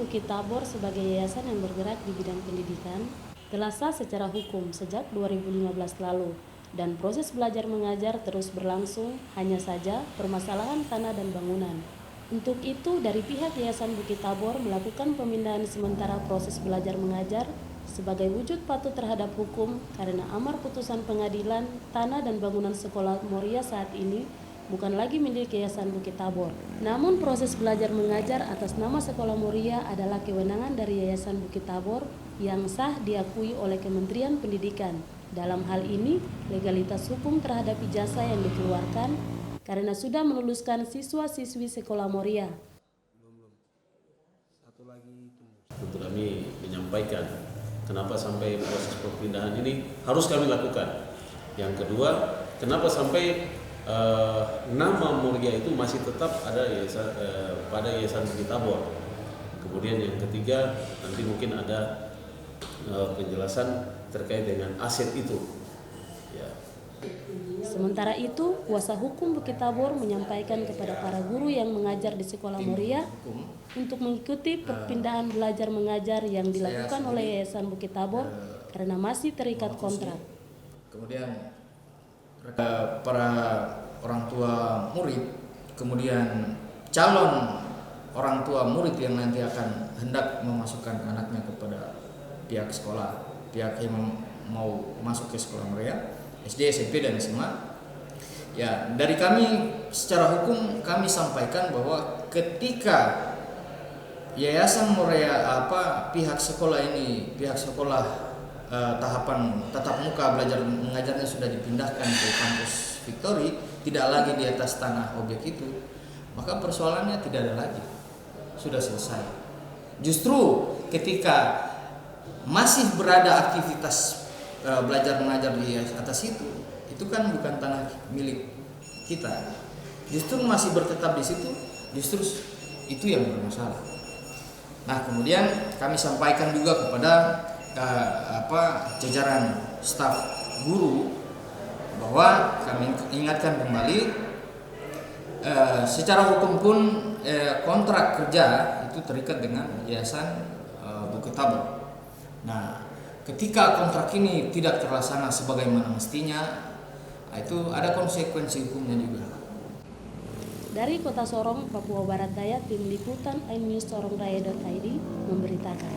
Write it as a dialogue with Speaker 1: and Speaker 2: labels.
Speaker 1: Bukit Tabor sebagai yayasan yang bergerak di bidang pendidikan telah sah secara hukum sejak 2015 lalu dan proses belajar mengajar terus berlangsung, hanya saja permasalahan tanah dan bangunan. Untuk itu, dari pihak Yayasan Bukit Tabor melakukan pemindahan sementara proses belajar mengajar sebagai wujud patuh terhadap hukum karena amar putusan pengadilan tanah dan bangunan sekolah Moria saat ini bukan lagi milik Yayasan Bukit Tabor. Namun proses belajar mengajar atas nama Sekolah Moria adalah kewenangan dari Yayasan Bukit Tabor yang sah diakui oleh Kementerian Pendidikan. Dalam hal ini, legalitas hukum terhadap ijazah yang dikeluarkan karena sudah meluluskan siswa-siswi Sekolah Moria.
Speaker 2: Untuk kami menyampaikan kenapa sampai proses perpindahan ini harus kami lakukan. Yang kedua, kenapa sampai nama Moria itu masih tetap ada pada Yayasan Bukit Tabor. Kemudian yang ketiga, nanti mungkin ada penjelasan terkait dengan aset itu. Ya.
Speaker 1: Sementara itu, kuasa hukum Bukit Tabor menyampaikan kepada para guru yang mengajar di Sekolah Moria untuk mengikuti perpindahan belajar mengajar yang dilakukan oleh Yayasan Bukit Tabor karena masih terikat kontrak.
Speaker 3: Kemudian para orang tua murid, kemudian calon orang tua murid yang nanti akan hendak memasukkan anaknya kepada pihak sekolah, pihak yang mau masuk ke Sekolah Moria, SD, SMP, dan SMA. Ya, dari kami secara hukum kami sampaikan bahwa ketika Yayasan Moria pihak sekolah tahapan tatap muka belajar mengajarnya sudah dipindahkan ke kampus Victory, tidak lagi di atas tanah objek itu, maka persoalannya tidak ada lagi, sudah selesai. Justru ketika masih berada aktivitas belajar mengajar di atas itu kan bukan tanah milik kita, justru masih bertetap di situ, justru itu yang bermasalah. Nah, kemudian kami sampaikan juga kepada jajaran staf guru bahwa kami ingatkan kembali secara hukum pun kontrak kerja itu terikat dengan Yayasan Bukit Tabor. Nah, ketika kontrak ini tidak terlaksana sebagaimana mestinya, itu ada konsekuensi hukumnya juga.
Speaker 1: Dari Kota Sorong, Papua Barat Daya, Tim Liputan iNews Sorong Raya.id memberitakan.